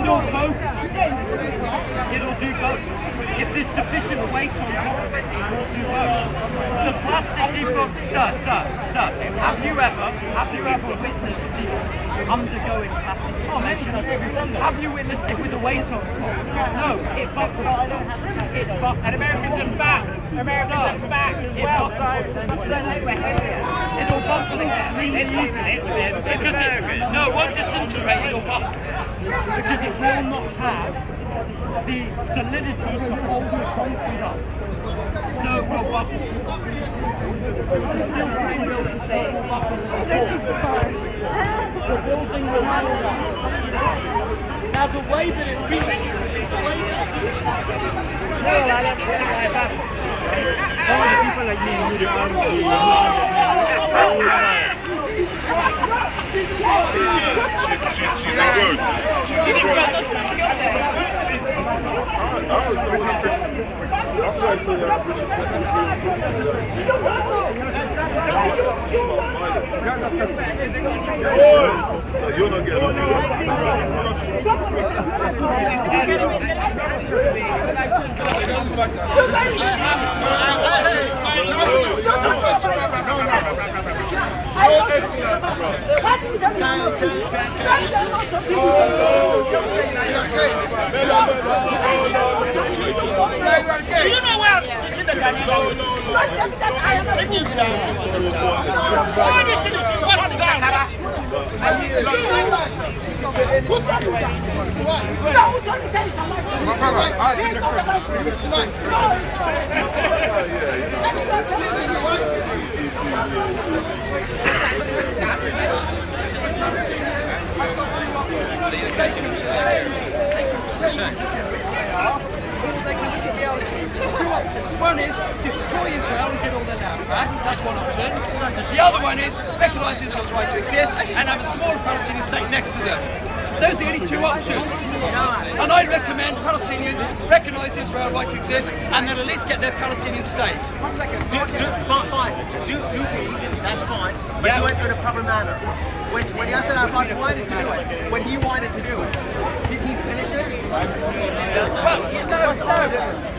do both. It'll do both. If there's sufficient weight on top of it, it will do both. The plastic people, sir, have you ever witnessed steel undergoing plastic formation? Have you witnessed it with the weight on top? No, it buckles. It buckles. And Americans are back. Americans are back as well. It'll buckle extremely easily. No, it won't disintegrate, it'll buckle. Because it will not have the solidity to hold the concrete up. So it will buckle. The steel frame will say it will buckle. The building will handle that. Now the way that it reaches, people like me and she's not good. Do you know where I'm speaking the Ghanaian? Take him down. All this is what is Sakara? Two options. One is destroy Israel and get all their land back. That's one option. The other one is recognise Israel's right to exist and have a small Palestinian state next to them. Those are the only two options. And I recommend Palestinians recognise Israel's right to exist and then at least get their Palestinian state. 1 second. Fine. Do peace, that's fine. But do it in a proper manner. When Yasser Arafat wanted to do it, when he wanted to do it, did he finish it? Well, no.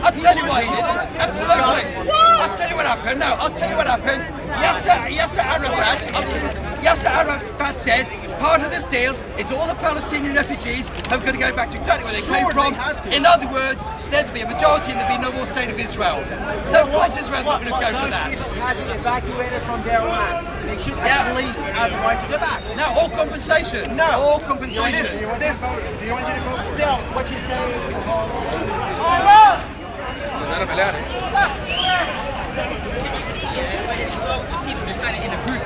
I'll tell you why he didn't. Absolutely. I'll tell you what happened. No, I'll tell you what happened. Yasser Arafat said, part of this deal is all the Palestinian refugees have got to go back to exactly where they came from. In other words, there'd be a majority and there'd be no more state of Israel. So of course Israel's not going to go for that. Hasn't evacuated from their land. They should at least have the right to go back. No, all compensation. No. All compensation. Do you want to go still? What you saying? People just standing in a group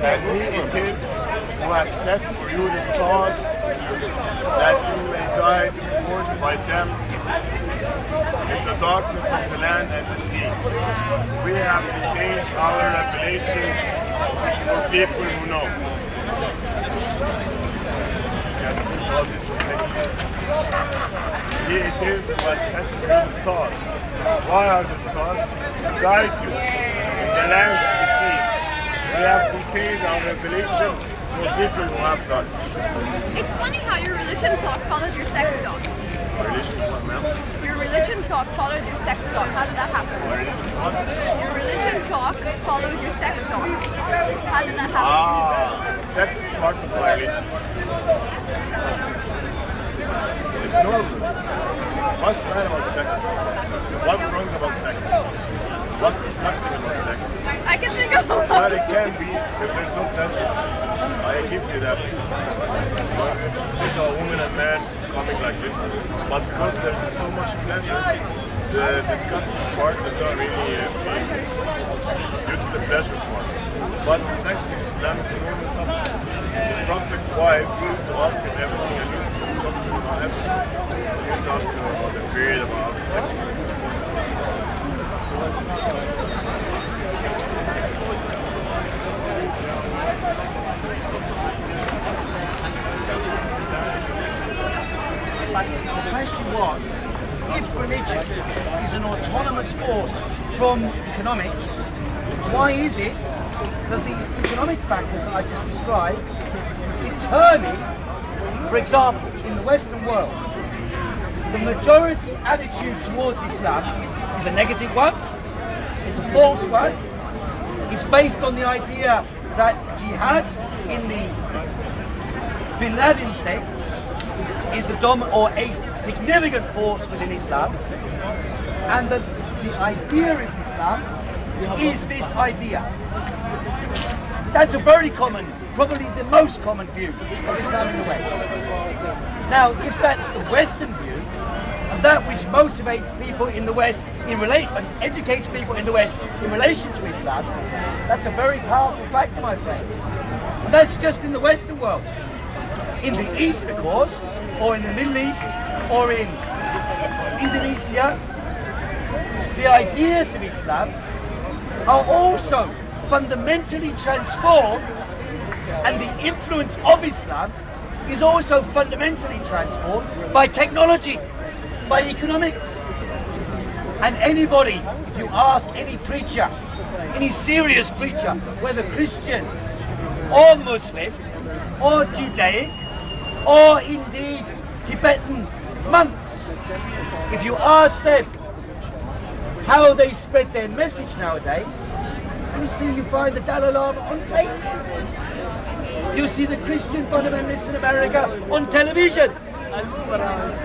And who it is who has set for you the stars that you may guide forced by them in the darkness of the land and the sea. We have retained our revelation for people who know. He it is who has set for you the stars. Why are the stars? To guide you in the lands of the sea. We have contained our revelation for people who have knowledge. It's funny how your religion talk followed your sex talk. Religion is what, ma'am? Your religion talk followed your sex talk. How did that happen? My religion is what? Your religion talk followed your sex talk. How did that happen? Sex is part of my religion. It's normal. What's bad about sex? What's wrong about sex? What's disgusting about sex? I can think of a lot. But it can be if there's no pleasure. I give you that. Think of a woman and man coming like this. But because there's so much pleasure, the disgusting part is not really feel due to the pleasure part. But sex in Islam is a normal topic. The Prophet wives used to ask him everything and used to talk to him about everything. He used to ask him about the period, about sexual if religion is an autonomous force from economics, why is it that these economic factors that I just described determine, for example, in the Western world, the majority attitude towards Islam is a negative one, it's a false one, it's based on the idea that jihad in the Bin Laden sense is the or a significant force within Islam, and that the idea of Islam is this idea. That's a very common, probably the most common view of Islam in the West. Now, if that's the Western view, and that which motivates people in the West and educates people in the West in relation to Islam, that's a very powerful factor, my friend. And that's just in the Western world. In the East, of course, or in the Middle East, or in Indonesia, the ideas of Islam are also fundamentally transformed, and the influence of Islam is also fundamentally transformed by technology, by economics. And anybody, if you ask any preacher, any serious preacher, whether Christian or Muslim or Judaic or indeed Tibetan monks, if you ask them how they spread their message nowadays, you find the Dalai Lama on tape. You see the Christian fundamentalists in America on television.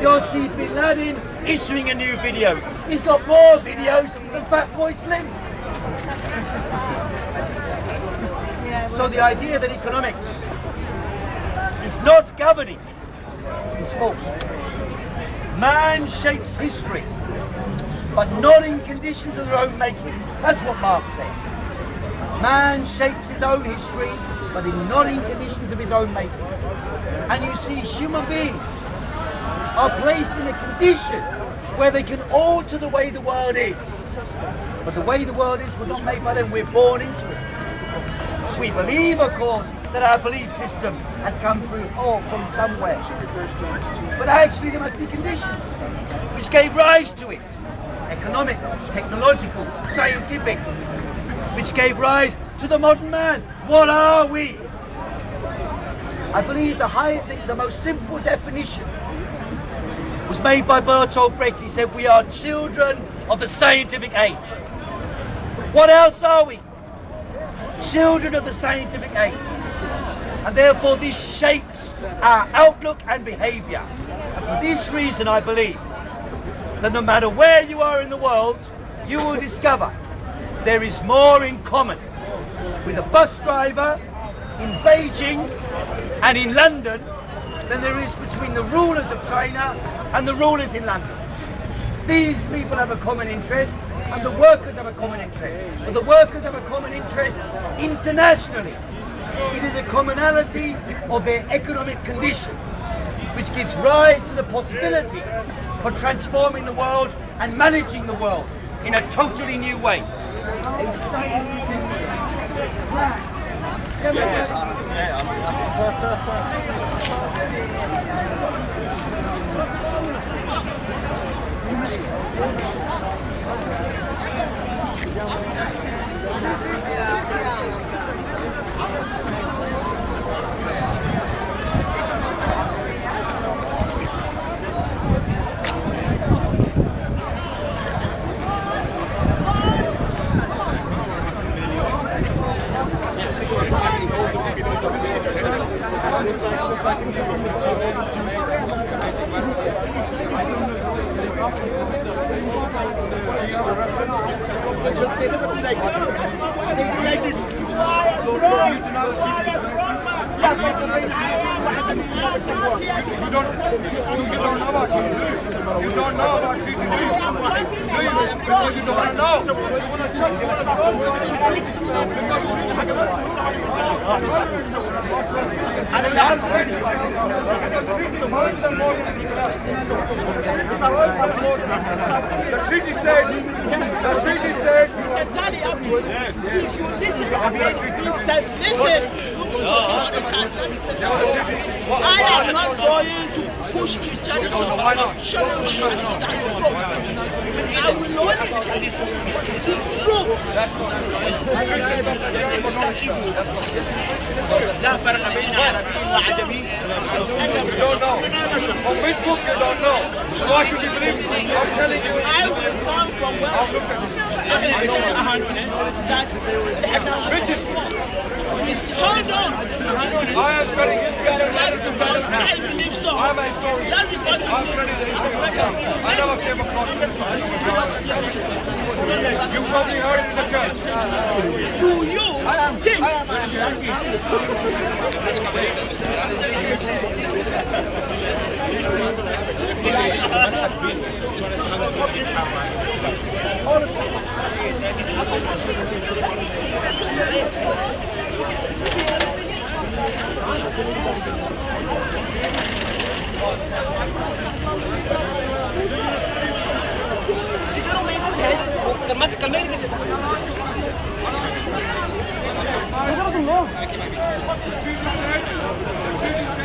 You'll see Bin Laden issuing a new video. He's got more videos than Fatboy Slim. So the idea that economics is not governing is false. Man shapes history, but not in conditions of their own making. That's what Marx said. Man shapes his own history, but not in conditions of his own making. And you see, human beings are placed in a condition where they can alter the way the world is. But the way the world is was not made by them, we're born into it. We believe, of course, that our belief system has come through or from somewhere. But actually there must be conditions which gave rise to it. Economic, technological, scientific, which gave rise to the modern man. What are we? I believe the most simple definition was made by Bertolt Brecht. He said, we are children of the scientific age. What else are we? Children of the scientific age. And therefore this shapes our outlook and behaviour. And for this reason I believe that no matter where you are in the world, you will discover there is more in common with a bus driver in Beijing and in London than there is between the rulers of China and the rulers in London. These people have a common interest, and the workers have a common interest. But the workers have a common interest internationally. It is a commonality of their economic condition, which gives rise to the possibility for transforming the world and managing the world in a totally new way. The treaty states, He said, tally afterwards, if you listen, he said, listen, I am not going to push Christianity. Why not? Shut up. I will not. It's true. That's not true. لا فرق بين عربيين وعجميين. You don't know. On which book you don't know? Why should you believe me? I was telling you. I will come from where I've looked at this. that Which is hold on. I am studying history and That's international because development. I believe so. I'm a historian. That's because I've studied the history of Islam. I never came across it. You probably heard it in the church. you think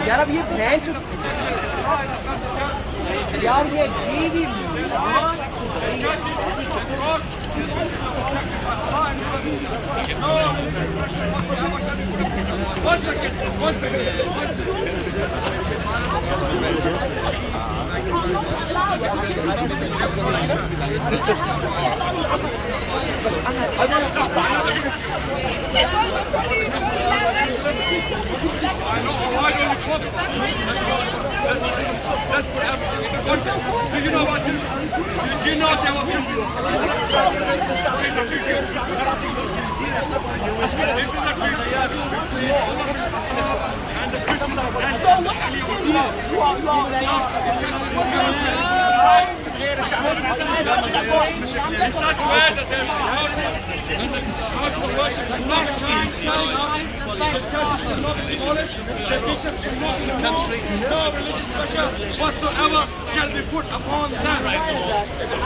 यार अब ये भैंस यार ये जीवी whatsoever shall be put upon them.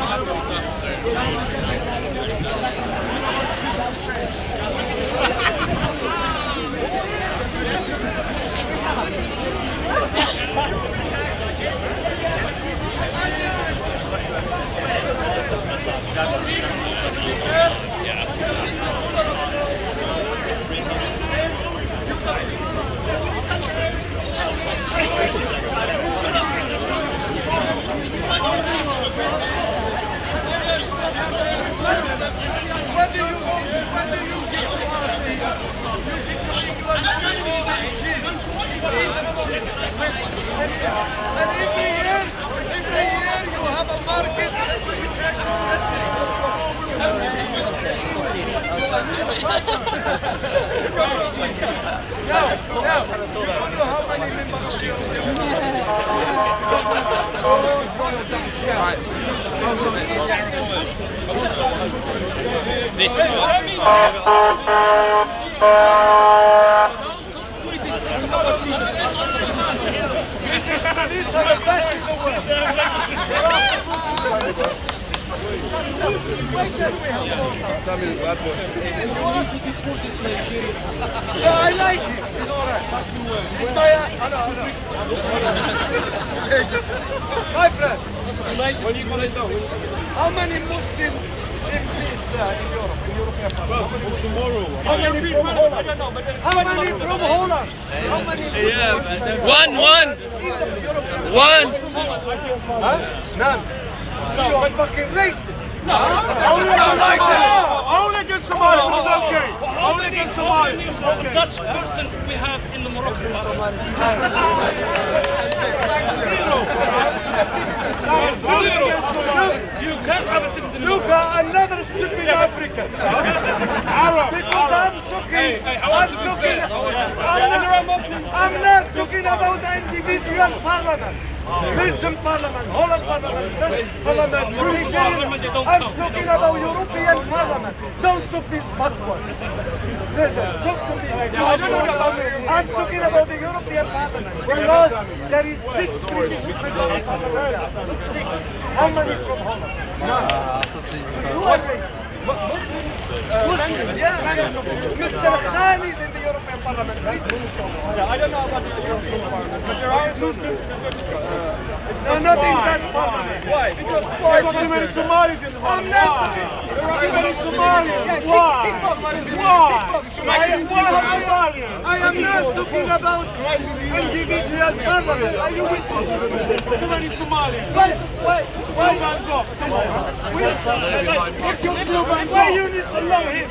I like him. He's all right. My friend, What are you going to do? how many Muslim MPs there in Europe, in European Parliament? Tomorrow. How many from Holland? How many from Holland? How many? One. Huh? None. You're fucking racist. Only against Somalia. It's okay. Only against Somalia. Okay. Dutch person we have in the Moroccan Parliament. Zero. You can't have a citizen. Look, another stupid African. Because I'm not talking about the individual parliament. Belgian parliament, Holland parliament, Dutch parliament, I'm talking about European parliament. Don't talk this backward. Listen, talk to me. I'm talking about the European parliament. Because there is 6 British parliament. How many from Holland? None. Who are they? Mr. Khan is in the European Parliament. I don't know about the European Parliament, but there are good groups and good No, not in that Parliament. Why? Because There are too many Somalis in the Parliament. There are too many Somalis. Why? I am not talking about individual Parliament. Are you with me? Too many Somalis. Why you need to know him?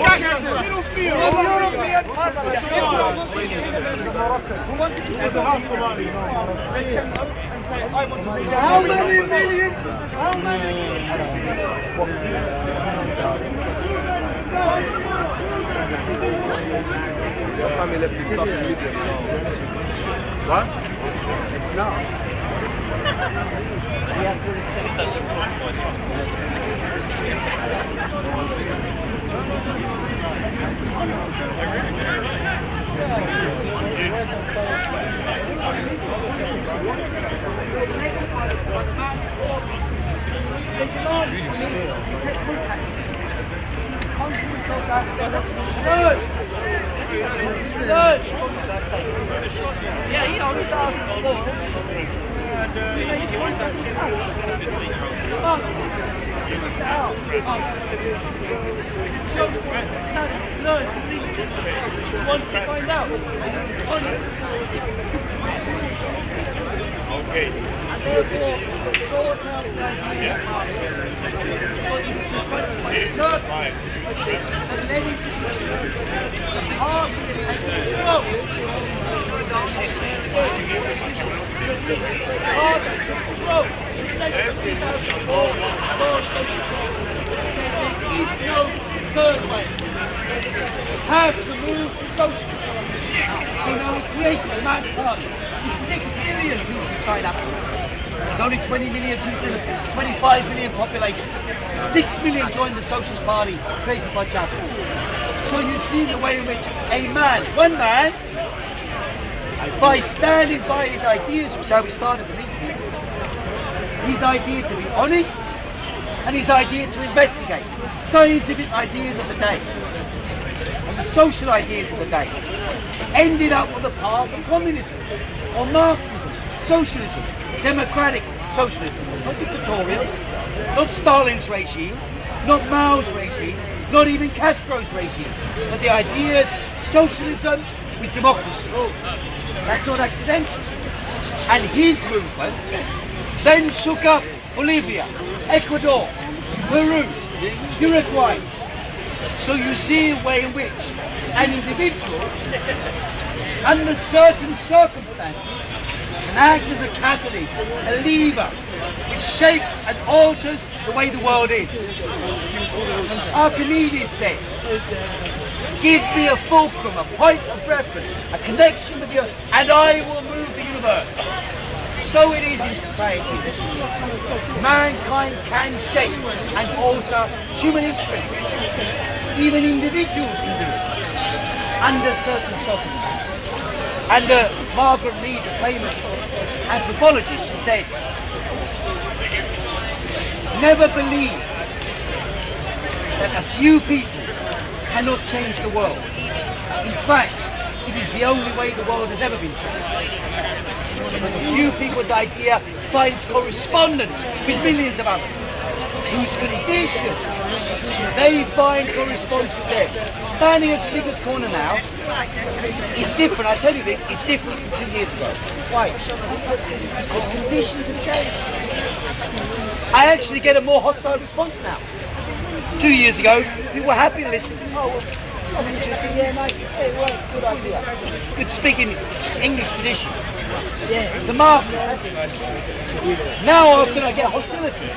I don't feel. European Parliament. How many million? How many? What time he left his stuff in Libya? What? It's now. Yeah, he always asked before. Want to find out? Okay. And therefore, sort out the idea and then he have to move to socialism. So now we created a mass party with 6 million people signed up to it. There's only 20 million people in a 25 million population. 6 million joined the Socialist Party created by Chavez. So you see the way in which a man, one man, by standing by his ideas, which is how we started the meeting, his idea to be honest and his idea to investigate scientific ideas of the day and the social ideas of the day, ended up on the path of communism or Marxism, socialism, democratic socialism, not dictatorial, not Stalin's regime, not Mao's regime, not even Castro's regime, but the ideas socialism with democracy. That's not accidental. And his movement then shook up Bolivia, Ecuador, Peru, Uruguay. So you see a way in which an individual, under certain circumstances, can act as a catalyst, a lever, which shapes and alters the way the world is. Archimedes said, give me a fulcrum, a point of reference, a connection with the earth, and I will move the universe. So it is in society. Mankind can shape and alter human history. Even individuals can do it, under certain circumstances. And Margaret Mead, the famous anthropologist, she said, never believe that a few people cannot change the world. In fact, it is the only way the world has ever been changed. Because a few people's idea finds correspondence with millions of others, whose condition they find corresponds with them. Standing at Speaker's Corner now is different, I tell you this, is different from 2 years ago. Why? Because conditions have changed. I actually get a more hostile response now. 2 years ago, people were happy to listen. Oh, well, that's interesting, yeah, nice, yeah, right, good idea. Good speaking English tradition. Yeah, it's a Marxist, that's interesting. Now often I get hostility.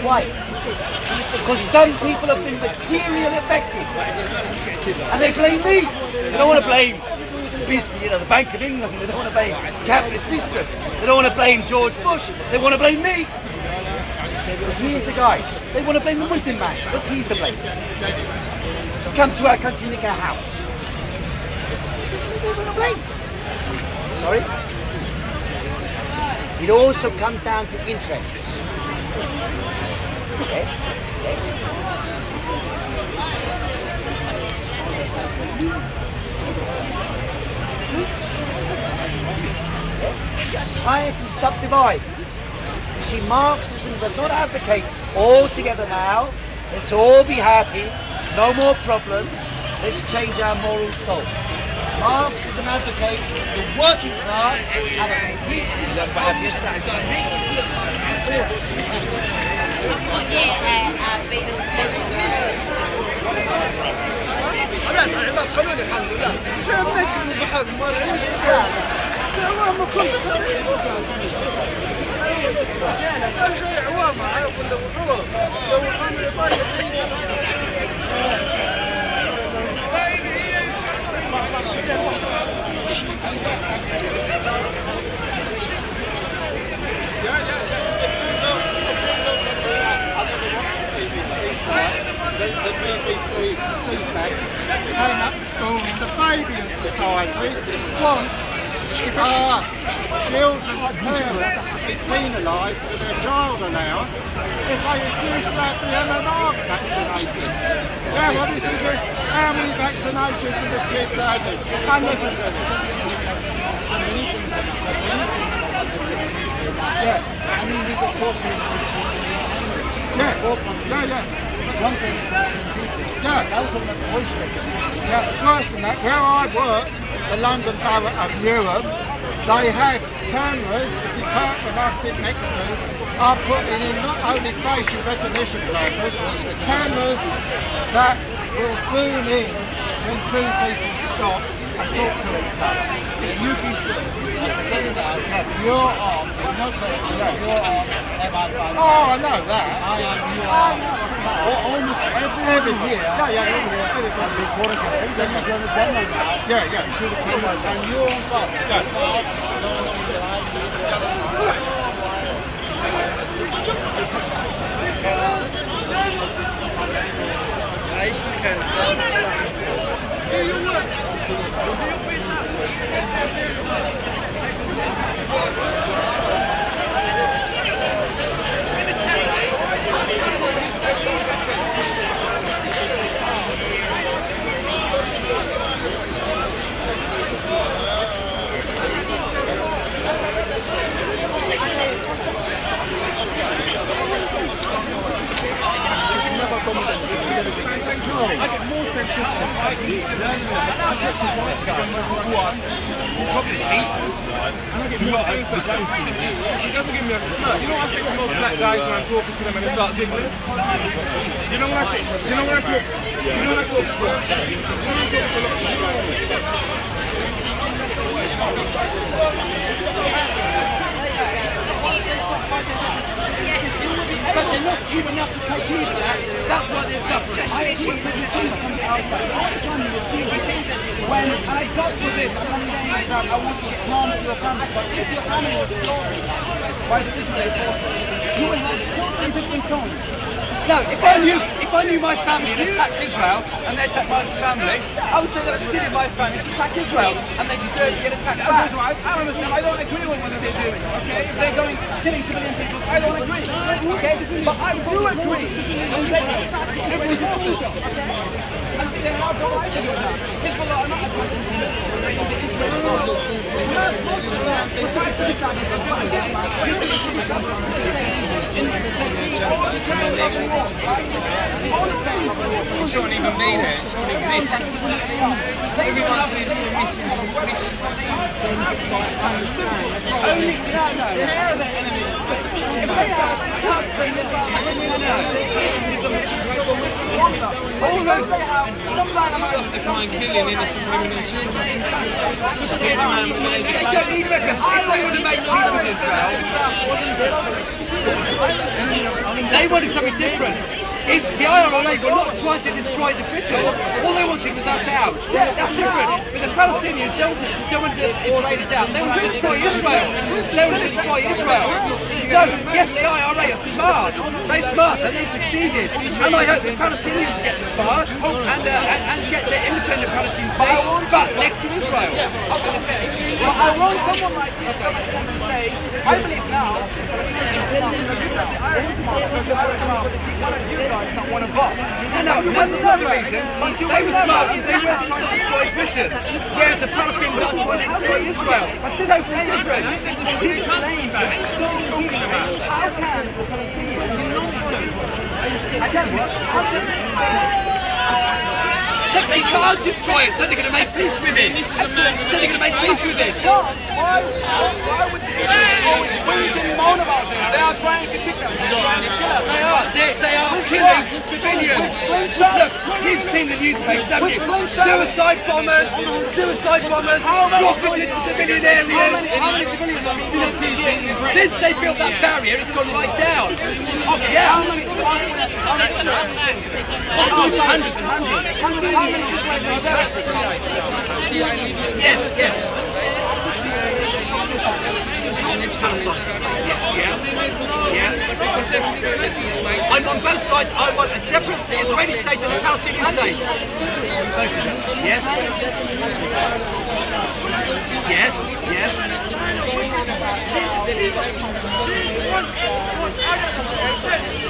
Why? Because some people have been materially affected. And they blame me. They don't want to blame the Bank of England, they don't want to blame the capitalist system, they don't want to blame George Bush, they want to blame me. Because here's the guy. They want to blame the Muslim man. Look, he's to blame. Come to our country, nick our house. This is they want to blame. Sorry? It also comes down to interests. Yes, yes. Yes? Society subdivides. You see, Marxism does not advocate all together now. Let's all be happy, no more problems, let's change our moral soul. Marxism advocates the working class have a completely the BBC CFAX came up to school in the Fabian Society wants children's parents to be penalised for their child allowance if they refuse to have the MMR vaccination. Yeah, well, this is it. How many vaccinations are the kids having? Unnecessary. So many things that you said, yeah. I mean, we've got 14 families. Yeah. One thing, 14 people. Yeah. Yeah, it's worse than that. Where I work, the London Borough of Newham, they have cameras, the department I sit next to are putting in not only facial recognition cameras, cameras that will zoom in when two people stop and talk to each other. You can you're on, there's no question, you're on. Oh, I know that. I am, you are. Almost every year. Yeah, everybody recording it. Everybody's going to demo now. Yeah. To the camera, and you're on top. I get more sense just to fight me. I talk to white guys who probably hate me. And I get more sense to he doesn't give me a smirk. You know what I say to most black guys when I'm talking to them and they start giggling? You know what I say? You know what I talk? You know what I talk about? But they're not even enough to take heed of that. That's why they're suffering. I achieved business from the outside. All the time you refuse. When I got to this, I'm not saying that I want to harm to your family, but if your family was slaughtered by the Israeli forces, you would have totally different tone. No, if I knew my family had attacked Israel and they attacked my family, I would say that was silly of my family to attack Israel and they deserve to get attacked back. I don't agree with what they're doing, okay? If they're going killing civilian people, I don't agree, okay? But I do agree when they attack Israeli forces, okay? And they have the right to do that. Hezbollah are not attacking Israeli forces. Most of the time, they try to attack Israel, but again, It shouldn't even be there, it shouldn't exist. Everyone seems to miss justifying killing innocent women and children. They don't need weapons. If they want to make peace with Israel, they wanted something different. If the IRA were not trying to destroy the Britain, all they wanted was us out. That's different. But the Palestinians don't want the Israelis out. They want to destroy Israel. They want to destroy Israel. So, yes, the IRA are smart. They're smart and they succeeded. And I hope the Palestinians get smart and get the independent Palestinian state, but next to Israel. But I want someone like you to come and say, I believe now, Allies not want a boss. No, that's not the reason. They were smart because they weren't trying to destroy Britain. Whereas the Palestinians are trying to destroy Israel. But there's no difference. He's talking about. How can the Palestinians? I tell you what, look, they can't destroy it, so they're going to make peace with it. So they're going to make peace with it. Why would they always moan about this? They are trying to kick them. They are killing civilians. Look, you've seen the newspapers, haven't you? Suicide bombers, profited civilian areas. Since they built that barrier, it's gone right down. Yeah. Hundreds and hundreds. Yes. Yeah. I'm on both sides. I want a separate Israeli state and a Palestinian state. Yes.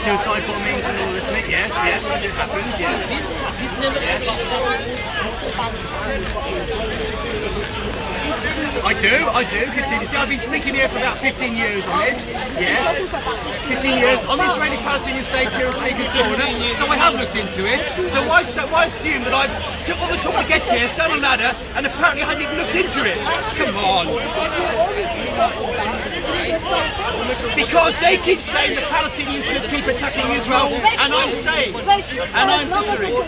Suicide bombings and all the rest of it, yes, because it happens, yes. I do, continuously. I've been speaking here for about 15 years on it, yes. 15 years on the Israeli-Palestinian state here at Speaker's Corner, so I have looked into it. So why assume that I took all the trouble to get here, stood on a ladder, and apparently I hadn't even looked into it? Come on. Because they keep saying the Palestinians should keep attacking Israel, and I'm staying, and I'm disagreeing.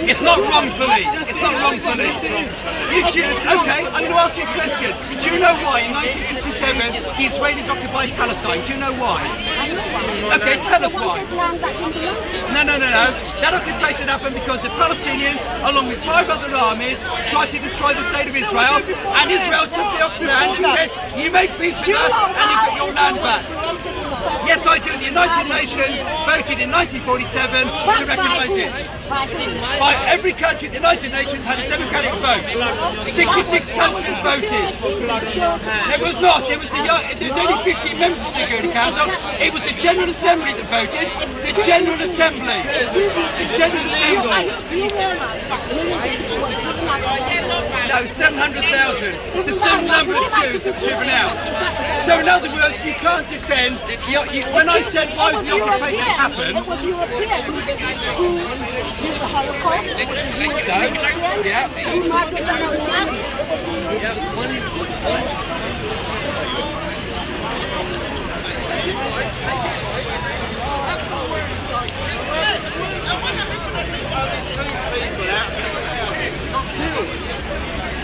It's not wrongfully. Okay, I'm going to ask you a question. Do you know why in 1967 the Israelis occupied Palestine? Do you know why? Okay, tell us why. No. That occupation happened because the Palestinians, along with 5 other armies, tried to destroy the state of Israel, and Israel took the land and said, you make peace with us and you get your land back. Yes, I do. The United Nations voted in 1947 to recognise it. By every country, the United Nations had a democratic vote. 66 countries voted. It was not. There's only 15 members of the Security Council. It was the General Assembly that voted. The General Assembly. No, 700,000. The same number of Jews that were driven out. So in other words, you can't defend. When I said why the occupation happened. So, yeah.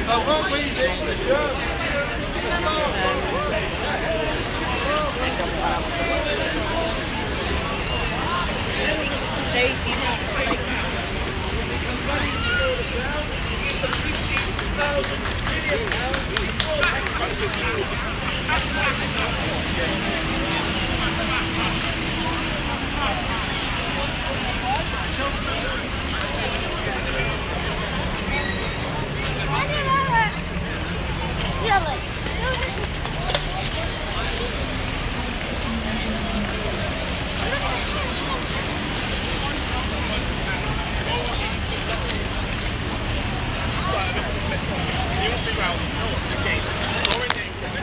But what we did, the Germans,